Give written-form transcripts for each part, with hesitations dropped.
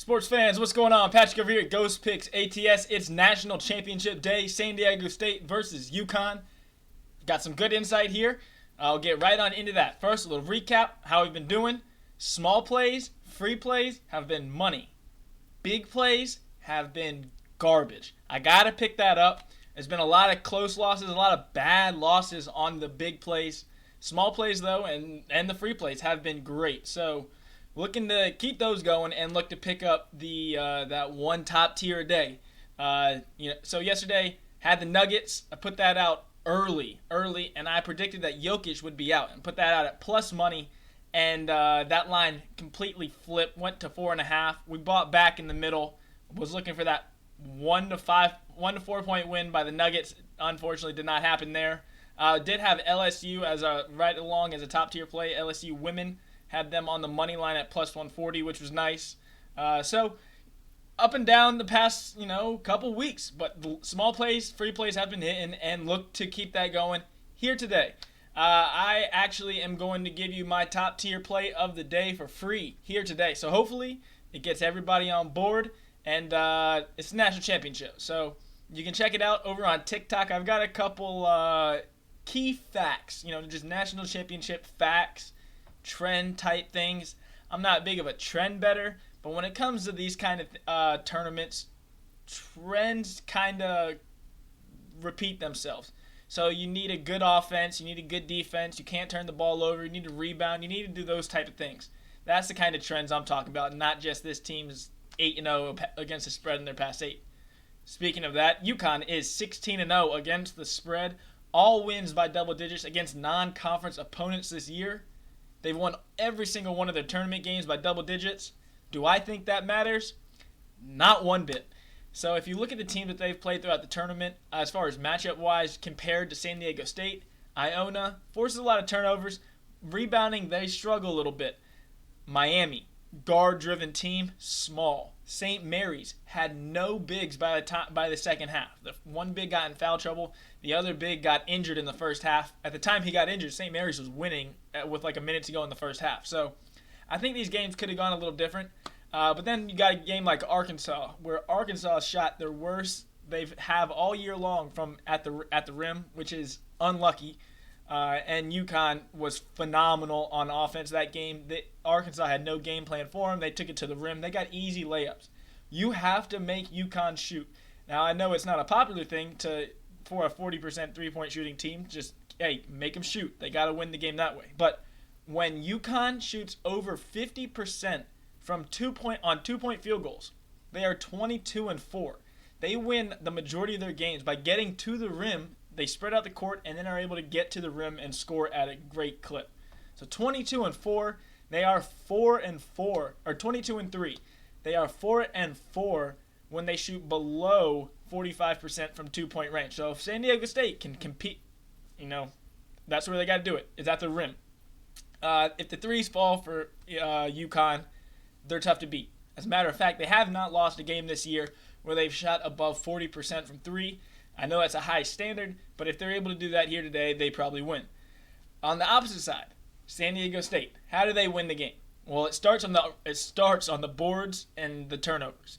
Sports fans, what's going on? Patrick over here at Ghost Picks ATS. It's National Championship Day, San Diego State versus UConn. Got some good insight here. I'll get right on into that. First, a little recap, how we've been doing. Small plays, free plays have been money. Big plays have been garbage. I got to pick that up. There's been a lot of close losses, a lot of bad losses on the big plays. Small plays, though, and the free plays have been great. So, looking to keep those going and look to pick up the that one top tier a day. So yesterday had the Nuggets. I put that out early, and I predicted that Jokic would be out and put that out at plus money. And that line completely flipped, went to 4.5. We bought back in the middle. Was looking for that 1 to 4 point win by the Nuggets. Unfortunately, did not happen there. Did have LSU as right along as a top tier play. LSU women. Had them on the money line at plus 140, which was nice. So up and down the past, couple weeks. But the small plays, free plays have been hitting and look to keep that going here today. I actually am going to give you my top tier play of the day for free here today. So hopefully it gets everybody on board. And it's the national championship. So you can check it out over on TikTok. I've got a couple key facts, just national championship facts. Trend type things. I'm not big of a trend better, but when it comes to these kind of tournaments, trends kind of repeat themselves. So you need a good offense, you need a good defense, you can't turn the ball over, you need to rebound, you need to do those type of things. That's the kind of trends I'm talking about, not just this team's 8-0 against the spread in their past 8. Speaking of that, UConn is 16-0 against the spread, all wins by double digits against non-conference opponents this year. They've won every single one of their tournament games by double digits. Do I think that matters? Not one bit. So if you look at the teams that they've played throughout the tournament, as far as matchup-wise, compared to San Diego State, Iona forces a lot of turnovers. Rebounding, they struggle a little bit. Miami, guard-driven team, small. St. Mary's had no bigs by the second half. The one big got in foul trouble. The other big got injured in the first half. At the time he got injured, St. Mary's was winning with like a minute to go in the first half. So I think these games could have gone a little different. But then you got a game like Arkansas, where Arkansas shot their worst they have all year long from at the rim, which is unlucky. And UConn was phenomenal on offense that game. Arkansas had no game plan for them. They took it to the rim. They got easy layups. You have to make UConn shoot. Now, I know it's not a popular thing for a 40% three-point shooting team. Just, make them shoot. They got to win the game that way. But when UConn shoots over 50% from 2-point field goals, they are 22-4. They win the majority of their games by getting to the rim. They spread out the court and then are able to get to the rim and score at a great clip. So 22-4, they are 4-4, or 22-3. They are 4-4 when they shoot below 45% from 2-point range. So if San Diego State can compete, that's where they got to do it. Is at the rim. If the threes fall for UConn, they're tough to beat. As a matter of fact, they have not lost a game this year where they've shot above 40% from three. I know that's a high standard, but if they're able to do that here today, they probably win. On the opposite side, San Diego State, how do they win the game? Well, it starts on the boards and the turnovers.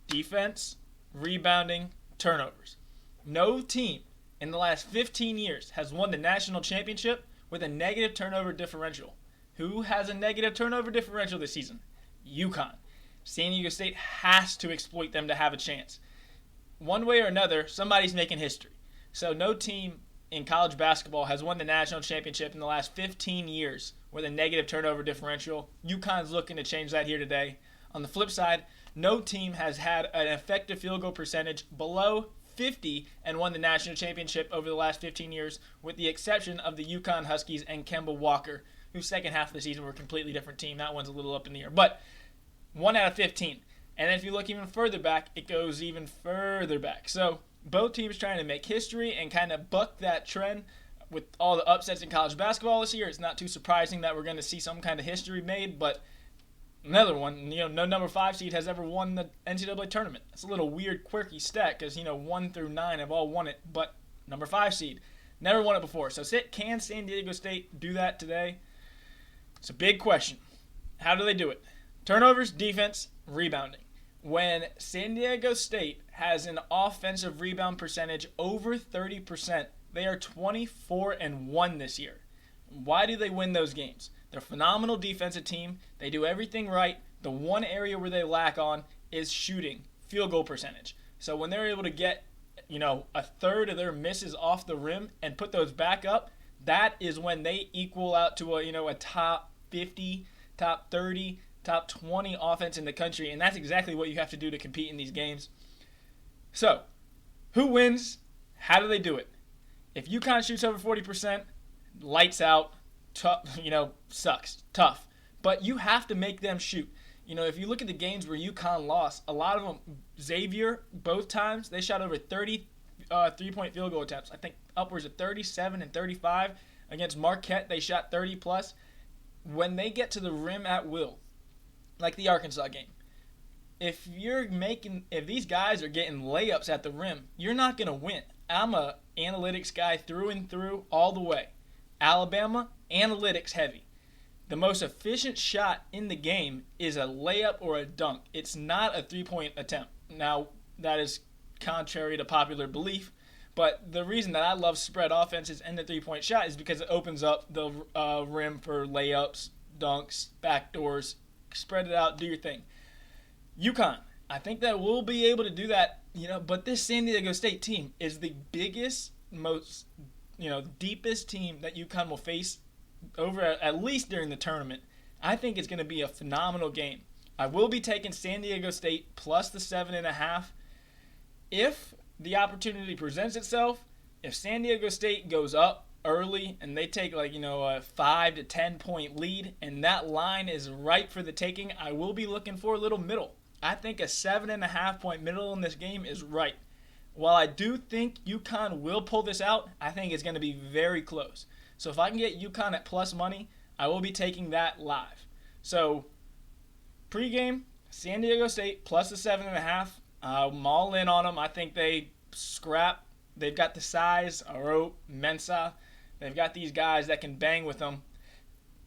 Defense, rebounding, turnovers. No team in the last 15 years has won the national championship with a negative turnover differential. Who has a negative turnover differential this season? UConn. San Diego State has to exploit them to have a chance. One way or another, somebody's making history. So no team in college basketball has won the national championship in the last 15 years with a negative turnover differential. UConn's looking to change that here today. On the flip side, no team has had an effective field goal percentage below 50 and won the national championship over the last 15 years, with the exception of the UConn Huskies and Kemba Walker, whose second half of the season were a completely different team. That one's a little up in the air. But 1 out of 15. And then if you look even further back, it goes even further back. So both teams trying to make history and kind of buck that trend. With all the upsets in college basketball this year, it's not too surprising that we're going to see some kind of history made. But another one, no number 5 seed has ever won the NCAA tournament. It's a little weird, quirky stat because, 1 through 9 have all won it. But number 5 seed, never won it before. So can San Diego State do that today? It's a big question. How do they do it? Turnovers, defense, rebounding. When San Diego State has an offensive rebound percentage over 30%, they are 24-1 this year. Why do they win those games? They're a phenomenal defensive team. They do everything right. The one area where they lack on is shooting, field goal percentage. So when they're able to get, a third of their misses off the rim and put those back up, that is when they equal out to a top 50, top 30, top 20 offense in the country, and that's exactly what you have to do to compete in these games. So, who wins? How do they do it? If UConn shoots over 40%, lights out, sucks, tough. But you have to make them shoot. If you look at the games where UConn lost, a lot of them, Xavier, both times, they shot over 30 three-point field goal attempts. I think upwards of 37 and 35. Against Marquette, they shot 30 plus. When they get to the rim at will, like the Arkansas game, if these guys are getting layups at the rim, you're not going to win. I'm a analytics guy through and through all the way. Alabama, analytics heavy. The most efficient shot in the game is a layup or a dunk. It's not a three-point attempt. Now, that is contrary to popular belief, but the reason that I love spread offenses and the three-point shot is because it opens up the rim for layups, dunks, backdoors. Spread it out, do your thing. UConn, I think that we'll be able to do that, but this San Diego State team is the biggest, most, deepest team that UConn will face over at least during the tournament. I think it's going to be a phenomenal game. I will be taking San Diego State plus the 7.5. If the opportunity presents itself, if San Diego State goes up early and they take a 5 to 10 point lead and that line is ripe for the taking, I will be looking for a little middle. I think a 7.5 point middle in this game is right. While I do think UConn will pull this out, I think it's going to be very close. So if I can get UConn at plus money, I will be taking that live. So pregame, San Diego State plus the 7.5. I'm all in on them. I think they scrap. They've got the size, Aro, Mensah. They've got these guys that can bang with them.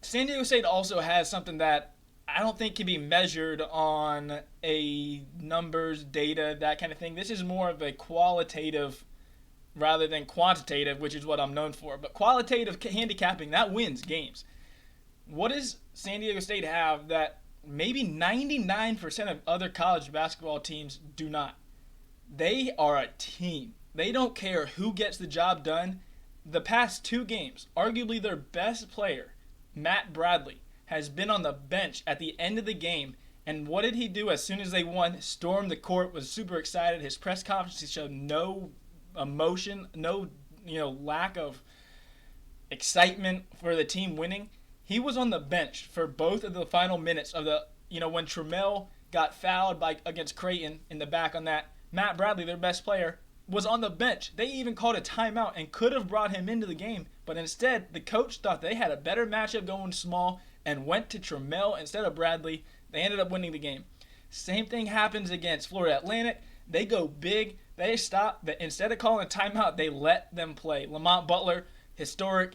San Diego State also has something that I don't think can be measured on a numbers, data, that kind of thing. This is more of a qualitative rather than quantitative, which is what I'm known for. But qualitative handicapping, that wins games. What does San Diego State have that maybe 99% of other college basketball teams do not? They are a team. They don't care who gets the job done. The past two games, arguably their best player, Matt Bradley, has been on the bench at the end of the game. And what did he do as soon as they won? Stormed the court, was super excited. His press conference, he showed no emotion, no lack of excitement for the team winning. He was on the bench for both of the final minutes of the, when Trammell got fouled against Creighton in the back on that. Matt Bradley, their best player, was on the bench. They even called a timeout and could have brought him into the game, but instead the coach thought they had a better matchup going small and went to Trammell instead of Bradley. They ended up winning the game. Same thing happens against Florida Atlantic. They go big. They stop. Instead of calling a timeout, they let them play. Lamont Butler, historic,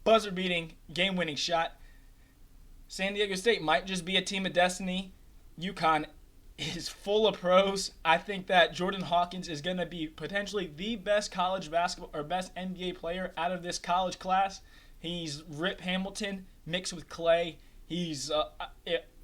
buzzer-beating, game-winning shot. San Diego State might just be a team of destiny. UConn is full of pros. I think that Jordan Hawkins is going to be potentially the best college basketball or best NBA player out of this college class. He's Rip Hamilton mixed with Clay. He's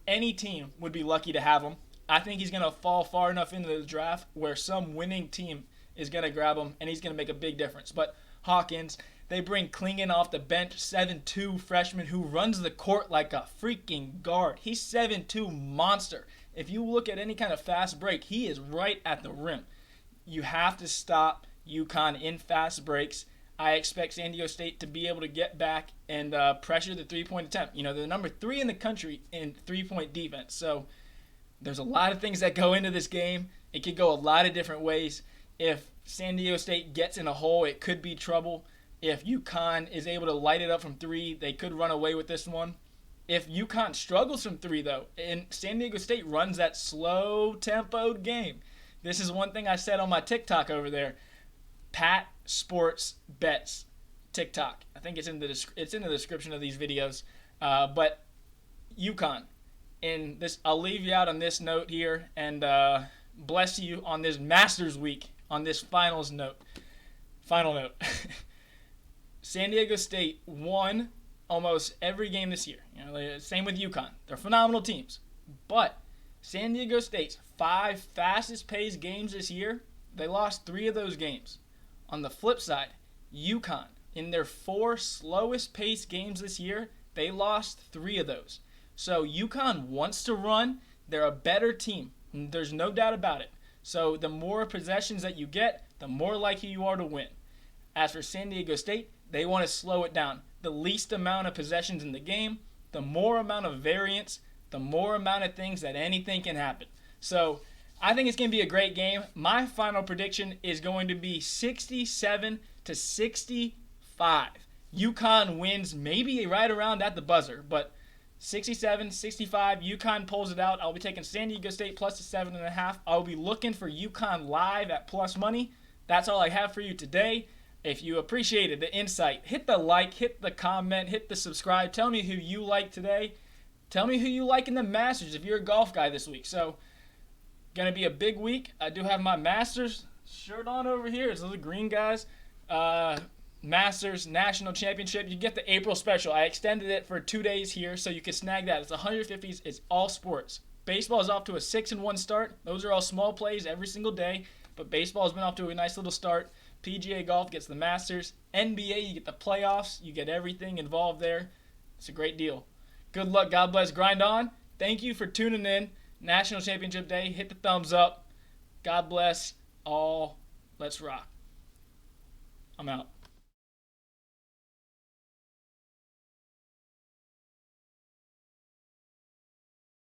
any team would be lucky to have him. I think he's going to fall far enough into the draft where some winning team is going to grab him, and he's going to make a big difference. But Hawkins, they bring Klingon off the bench, 7'2" freshman who runs the court like a freaking guard. He's 7'2" monster. If you look at any kind of fast break, he is right at the rim. You have to stop UConn in fast breaks. I expect San Diego State to be able to get back and pressure the three-point attempt. They're number 3 in the country in three-point defense. So there's a lot of things that go into this game. It could go a lot of different ways. If San Diego State gets in a hole, it could be trouble. If UConn is able to light it up from 3, they could run away with this one. If UConn struggles from 3, though, and San Diego State runs that slow-tempoed game, this is one thing I said on my TikTok over there. Pat Sports Bets TikTok. I think it's in the description of these videos. But UConn, in this, I'll leave you out on this note here, and bless you on this Masters week, on this final note. San Diego State won almost every game this year. Same with UConn. They're phenomenal teams. But San Diego State's 5 fastest-paced games this year, they lost 3 of those games. On the flip side, UConn, in their 4 slowest-paced games this year, they lost 3 of those. So UConn wants to run. They're a better team. There's no doubt about it. So the more possessions that you get, the more likely you are to win. As for San Diego State, they want to slow it down. The least amount of possessions in the game, the more amount of variance, the more amount of things that anything can happen. So I think it's going to be a great game. My final prediction is going to be 67-65. UConn wins maybe right around at the buzzer, but 67-65, UConn pulls it out. I'll be taking San Diego State plus the 7.5. I'll be looking for UConn live at plus money. That's all I have for you today. If you appreciated the insight, hit the like, hit the comment, hit the subscribe. Tell me who you like today. Tell me who you like in the Masters if you're a golf guy this week. So, going to be a big week. I do have my Masters shirt on over here. It's those green guys. Masters National Championship. You get the April special. I extended it for 2 days here so you can snag that. It's 150s. It's all sports. Baseball is off to a 6-1 start. Those are all small plays every single day, but baseball has been off to a nice little start. PGA Golf gets the Masters. NBA, you get the playoffs. You get everything involved there. It's a great deal. Good luck. God bless. Grind on. Thank you for tuning in. National Championship Day. Hit the thumbs up. God bless all. Let's rock. I'm out.